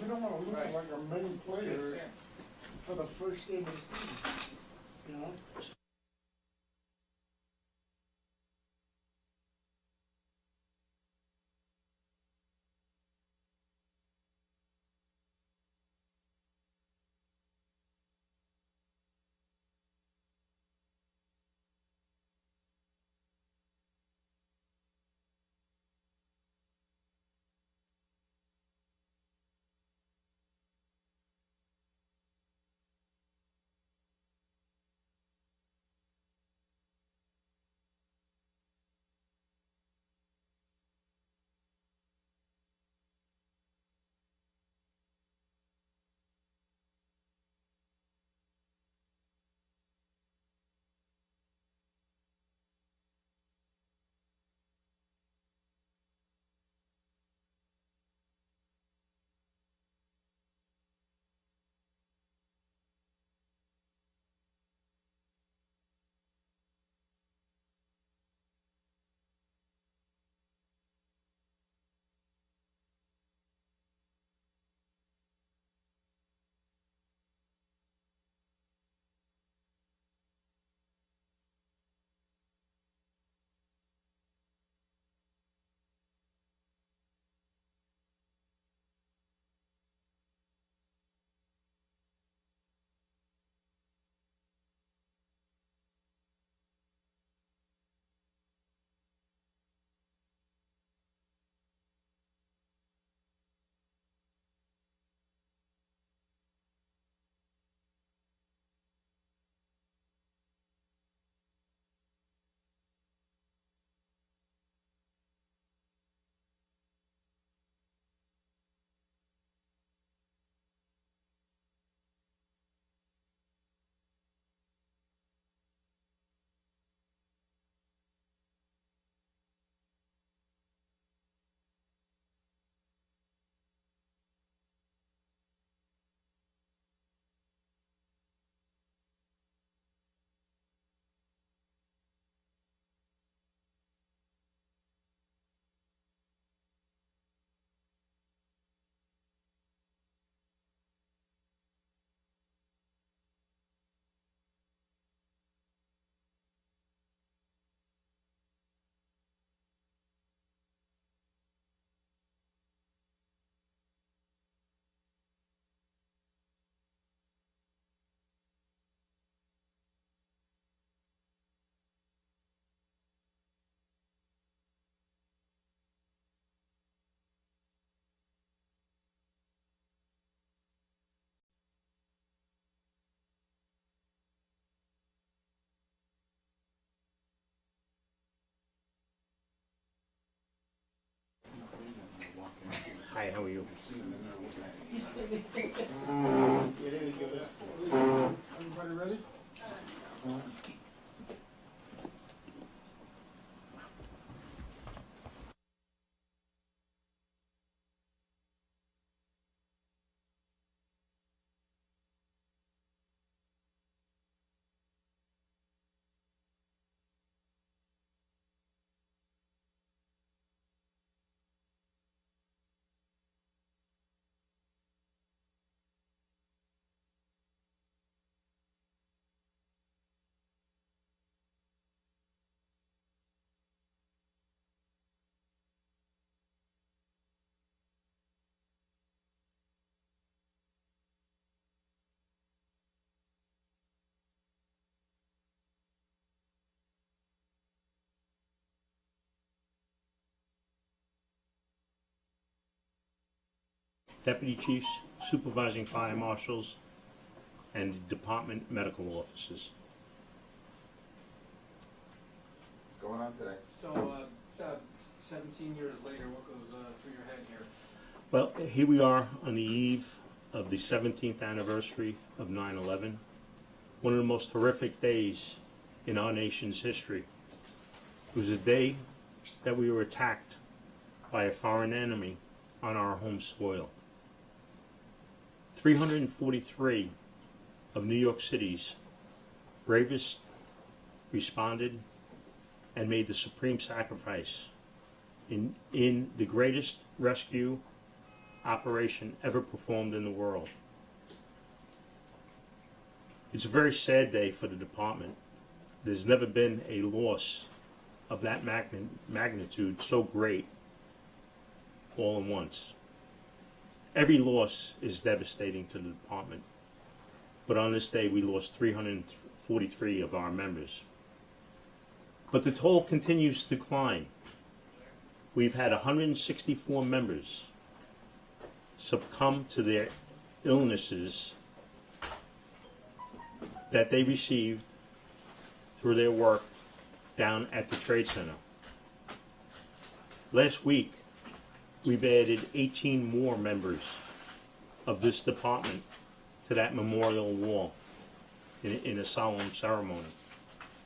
you don't wanna look Right. like a main Makes player sense. for the first game of the season, you know? Hi, how are you? Everybody ready? Deputy chiefs, supervising fire marshals, and department medical officers. What's going on today? So, 17 years later, what goes through your head here? Well, here we are on the eve of the 17th anniversary of 9/11, one of the most horrific days in our nation's history. It was a day that we were attacked by a foreign enemy on our home soil. 343 of New York City's bravest responded and made the supreme sacrifice in the greatest rescue operation ever performed in the world. It's a very sad day for the department. There's never been a loss of that magnitude so great all at once. Every loss is devastating to the department, but on this day we lost 343 of our members. But the toll continues to climb. We've had 164 members succumb to their illnesses that they received through their work down at the Trade Center. Last week, we've added 18 more members of this department to that memorial wall in a solemn ceremony,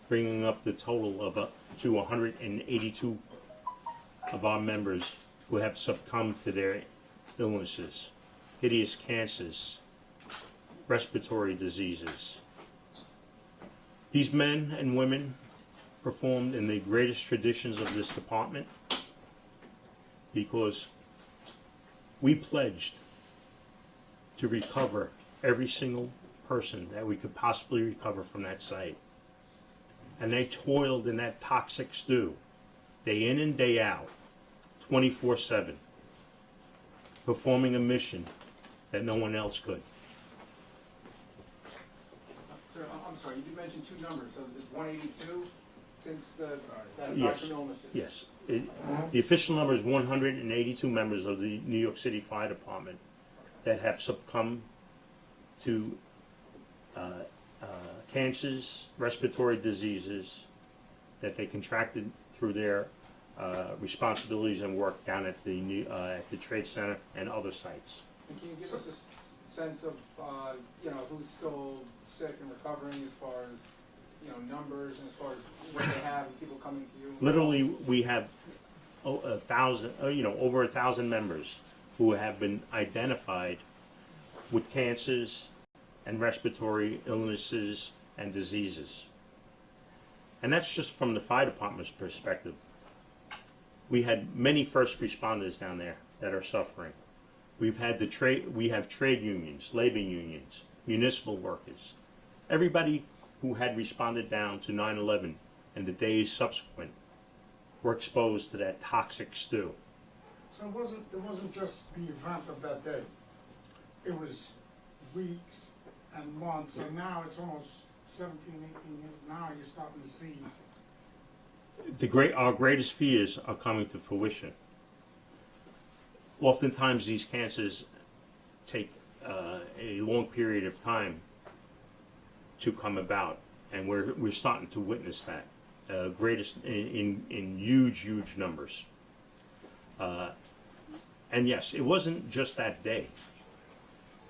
bringing up the total of to 182 of our members who have succumbed to their illnesses, hideous cancers, respiratory diseases. These men and women performed in the greatest traditions of this department because we pledged to recover every single person that we could possibly recover from that site. And they toiled in that toxic stew, day in and day out, 24/7, performing a mission that no one else could. Sir, I'm sorry, you did mention two numbers, so it's 182 since that Yes. from illnesses? Yes. The official number is 182 members of the New York City Fire Department that have succumbed to cancers, respiratory diseases that they contracted through their responsibilities and work down at the Trade Center and other sites. And can you give us a sense of, who's still sick and recovering as far as, numbers and as far as what they have and people coming to you? Literally, we have over 1,000 members who have been identified with cancers and respiratory illnesses and diseases. And that's just from the fire department's perspective. We had many first responders down there that are suffering. We have trade unions, labor unions, municipal workers. Everybody who had responded down to 9/11 and the days subsequent were exposed to that toxic stew. So it wasn't just the event of that day. It was weeks and months, and now it's almost 17, 18 years. Now you're starting to see. Our greatest fears are coming to fruition. Oftentimes these cancers take a long period of time to come about, and we're starting to witness that greatest in huge numbers. And yes, it wasn't just that day.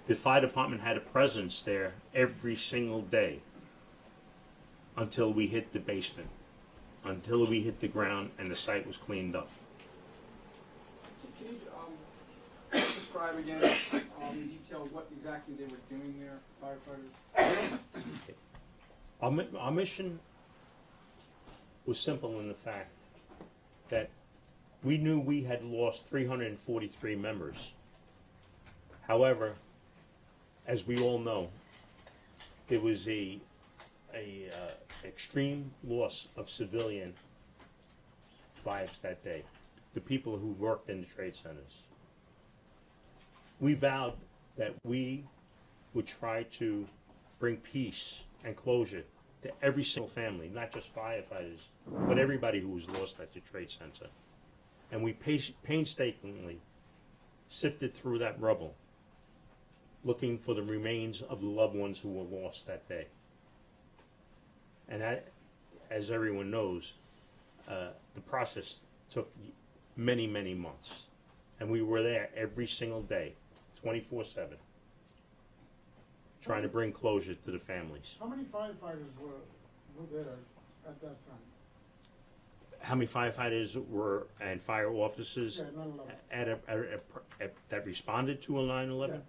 The fire department had a presence there every single day until we hit the basement, until we hit the ground and the site was cleaned up. Can you describe again in detail what exactly they were doing there, firefighters? Our mission was simple in the fact that we knew we had lost 343 members. However, as we all know, there was a extreme loss of civilian lives that day, the people who worked in the trade centers. We vowed that we would try to bring peace and closure to every single family, not just firefighters, but everybody who was lost at the trade center. And we painstakingly sifted through that rubble, looking for the remains of the loved ones who were lost that day. And that, as everyone knows, the process took many months. And we were there every single day, 24/7, trying to bring closure to the families. How many firefighters were there at that time? How many firefighters were and fire officers Yeah, 9/11. that responded to a 9/11?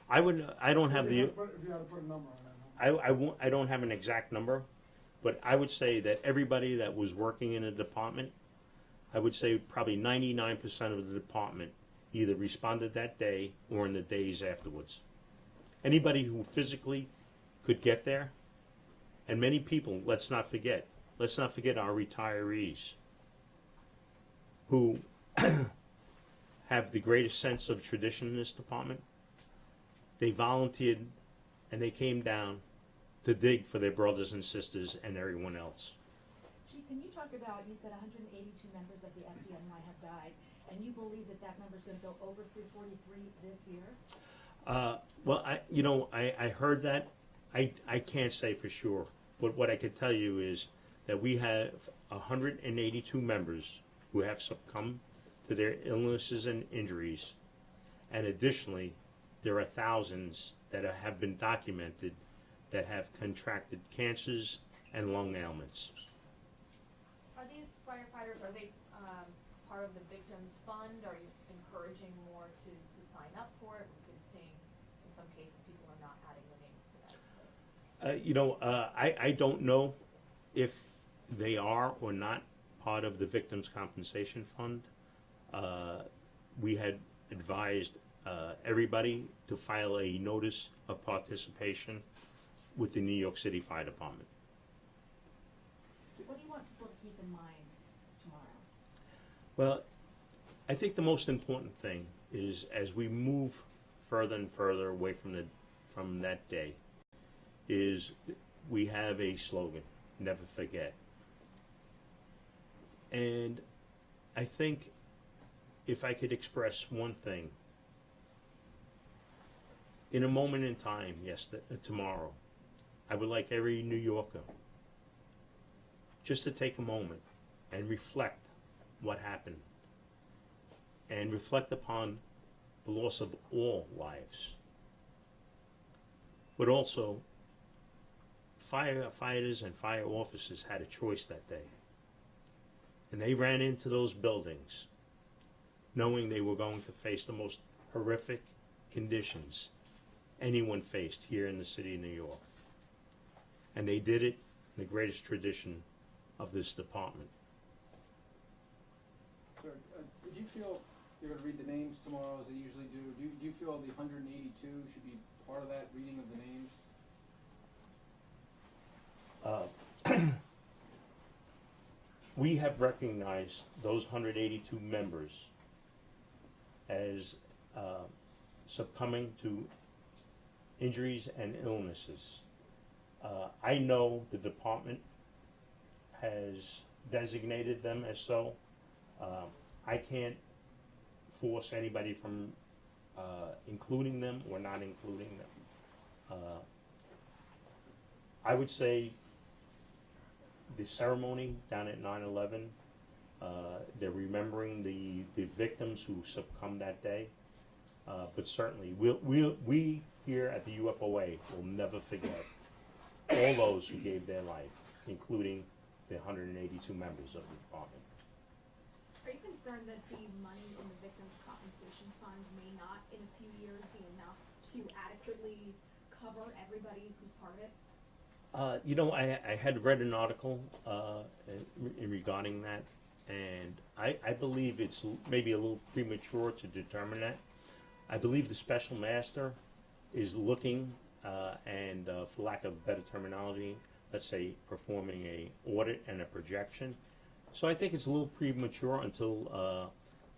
Yeah. I don't have If the you had to put a number on that. I don't have an exact number, but I would say that everybody that was working in the department, I would say probably 99% of the department either responded that day or in the days afterwards. Anybody who physically could get there, and many people, let's not forget our retirees who have the greatest sense of tradition in this department. They volunteered and they came down to dig for their brothers and sisters and everyone else. Chief, can you talk about, you said 182 members of the FDNY have died, and you believe that that number is going to go over 343 this year? Well, I heard that. I can't say for sure, but what I could tell you is that we have 182 members who have succumbed to their illnesses and injuries, and additionally, there are thousands that have been documented that have contracted cancers and lung ailments. Are these firefighters, are they part of the victims fund? Are you encouraging more to sign up for it? We've been seeing in some cases people are not adding their names to that list. I don't know if they are or not part of the Victims' Compensation Fund. We had advised everybody to file a notice of participation with the New York City Fire Department. What do you want people to keep in mind tomorrow? Well, I think the most important thing is as we move further and further away from that day, is we have a slogan, never forget. And I think if I could express one thing, in a moment in time, yes, tomorrow, I would like every New Yorker just to take a moment and reflect what happened and reflect upon the loss of all lives. But also, firefighters and fire officers had a choice that day. And they ran into those buildings knowing they were going to face the most horrific conditions anyone faced here in the city of New York. And they did it in the greatest tradition of this department. So, did you feel you're going to read the names tomorrow as they usually do? Do you feel the 182 should be part of that reading of the names? We have recognized those 182 members as succumbing to injuries and illnesses. I know the department has designated them as so. I can't force anybody from including them or not including them. I would say the ceremony down at 9/11, they're remembering the victims who succumbed that day. But certainly, we here at the UFOA will never forget all those who gave their life, including the 182 members of the department. Are you concerned that the money in the Victims' Compensation Fund may not, in a few years, be enough to adequately cover everybody who's part of it? I had read an article regarding that, and I believe it's maybe a little premature to determine that. I believe the special master is looking and, for lack of better terminology, let's say performing a audit and a projection. So I think it's a little premature until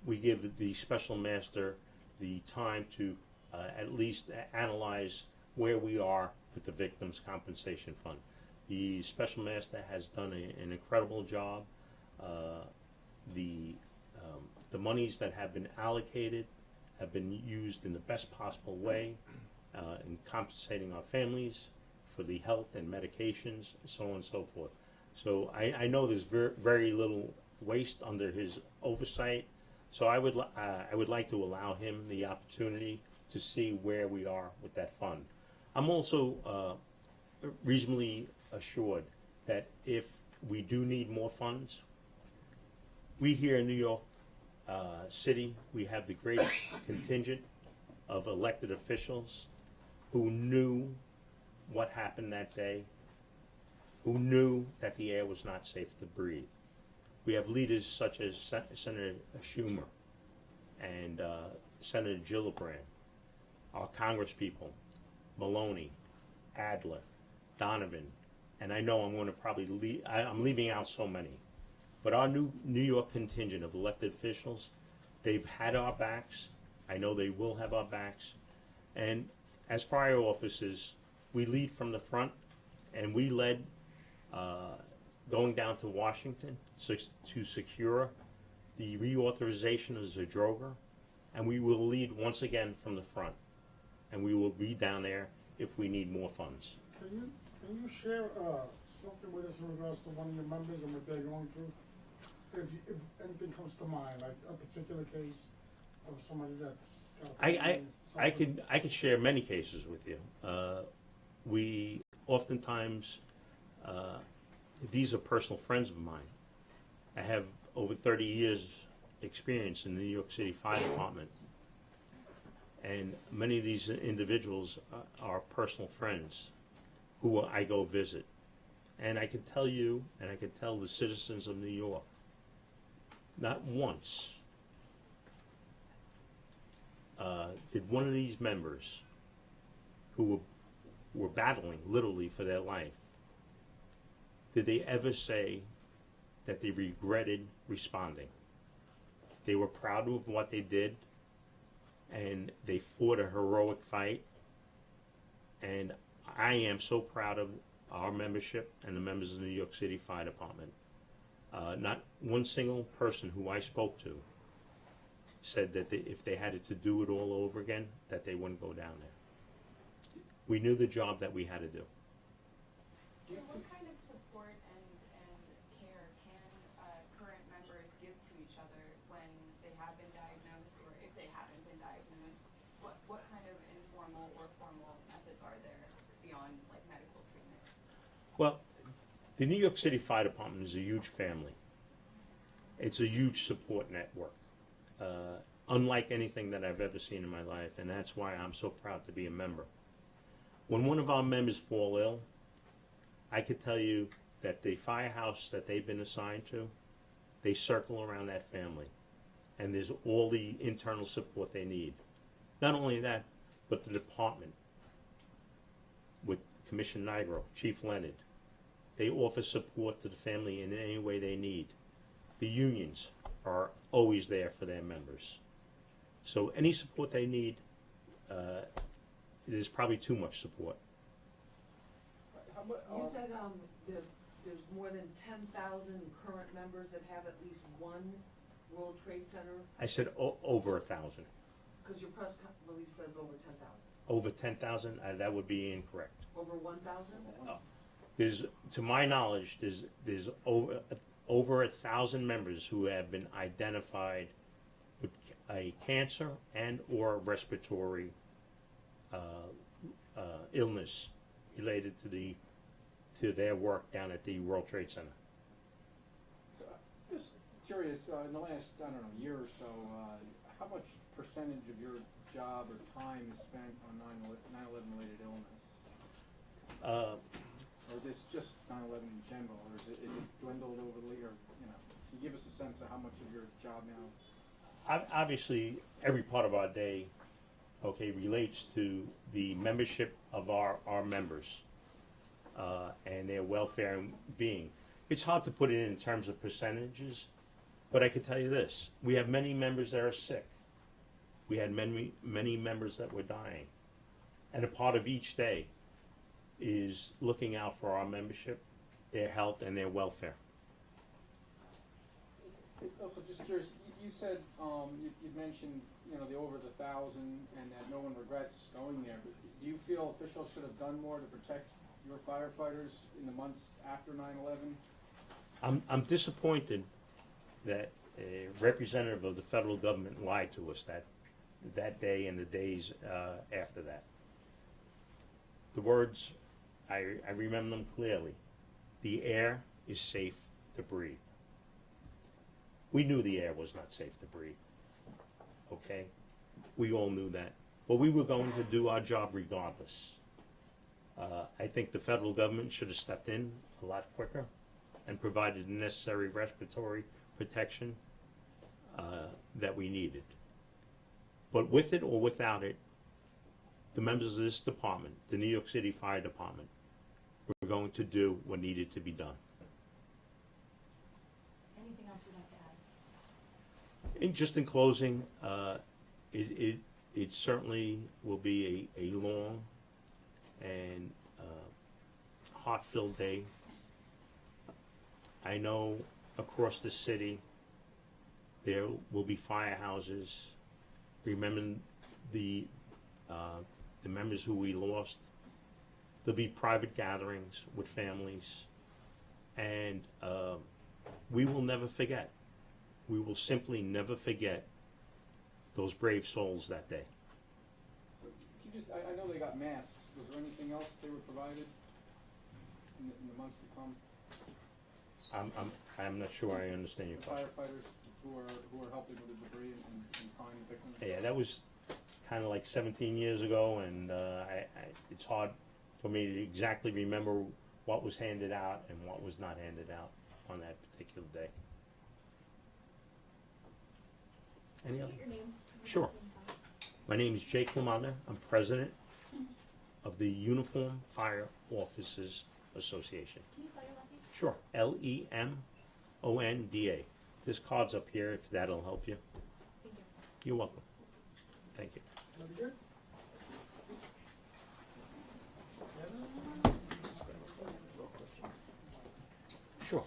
we give the special master the time to at least analyze where we are with the Victims' Compensation Fund. The special master has done an incredible job. The monies that have been allocated have been used in the best possible way in compensating our families for the health and medications, so on and so forth. So I know there's very little waste under his oversight. So I would like to allow him the opportunity to see where we are with that fund. I'm also reasonably assured that if we do need more funds, we here in New York City, we have the greatest contingent of elected officials who knew what happened that day, who knew that the air was not safe to breathe. We have leaders such as Senator Schumer and Senator Gillibrand, our congresspeople, Maloney, Adler, Donovan, and I know I'm going to probably I'm leaving out so many. But our New York contingent of elected officials, they've had our backs. I know they will have our backs. And as fire officers, we lead from the front, and we led going down to Washington to secure the reauthorization of Zadroga, and we will lead once again from the front, and we will be down there if we need more funds. Can you share something with us in regards to one of your members and what they're going through? If anything comes to mind, like a particular case of somebody that's got a I could share many cases with you. We oftentimes these are personal friends of mine. I have over 30 years experience in the New York City Fire Department, and many of these individuals are personal friends who I go visit. And I can tell you, and I can tell the citizens of New York, not once did one of these members who were battling literally for their life, did they ever say that they regretted responding. They were proud of what they did, and they fought a heroic fight, and I am so proud of our membership and the members of the New York City Fire Department. Not one single person who I spoke to said that if they had to do it all over again, that they wouldn't go down there. We knew the job that we had to do. So what kind of support and care can current members give to each other when they have been diagnosed, or if they haven't been diagnosed? What kind of informal or formal methods are there beyond like medical treatment? Well, the New York City Fire Department is a huge family. It's a huge support network, unlike anything that I've ever seen in my life, and that's why I'm so proud to be a member. When one of our members fall ill, I could tell you that the firehouse that they've been assigned to, they circle around that family, and there's all the internal support they need. Not only that, but the department with Commissioner Nigro, Chief Leonard, they offer support to the family in any way they need. The unions are always there for their members. So any support they need, it is probably too much support. You said there's more than 10,000 current members that have at least one World Trade Center? I said over 1,000. Because your press release says over 10,000. Over 10,000, that would be incorrect. Over 1,000? There's, to my knowledge, there's over 1,000 members who have been identified with a cancer and or respiratory illness related to their work down at the World Trade Center. So, just curious, in the last, I don't know, year or so, how much percentage of your job or time is spent on 9/11 related illness? Or this just 9/11 in general, or is it dwindled overly, or, can you give us a sense of how much of your job now? Obviously, every part of our day, relates to the membership of our members and their welfare and being. It's hard to put it in terms of percentages, but I can tell you this: we have many members that are sick. We had many members that were dying, and a part of each day is looking out for our membership, their health, and their welfare. Also, just curious, you said, you mentioned, the over the 1,000 and that no one regrets going there, but do you feel officials should have done more to protect your firefighters in the months after 9/11? I'm disappointed that a representative of the federal government lied to us that day and the days after that. The words, I remember them clearly. The air is safe to breathe. We knew the air was not safe to breathe. Okay? We all knew that. But we were going to do our job regardless. I think the federal government should have stepped in a lot quicker and provided the necessary respiratory protection that we needed. But with it or without it, the members of this department, the New York City Fire Department, were going to do what needed to be done. Anything else you'd like to add? And just in closing, it certainly will be a long and heart-filled day. I know across the city there will be firehouses remembering the members who we lost. There'll be private gatherings with families, and we will never forget. We will simply never forget those brave souls that day. So, can you just, I know they got masks, was there anything else they were provided in the months to come? I'm not sure I understand your The question. firefighters who are helping with the debris and finding victims? Yeah, that was kind of like 17 years ago, and it's hard for me to exactly remember what was handed out and what was not handed out on that particular day. Any other? State your name. Sure. My name is Jake Lamonda. I'm president of the Uniform Fire Officers Association. Can you spell your last name? Sure. Lemonda. This card's up here if that'll help you. Thank you. You're welcome. Thank you. Very good. Sure.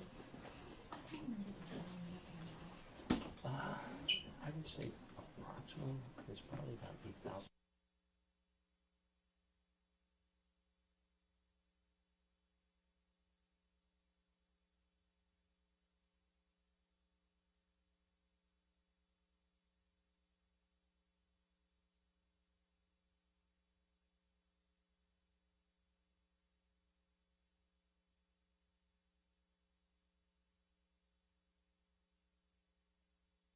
I would say approximately, there's probably about 8,000.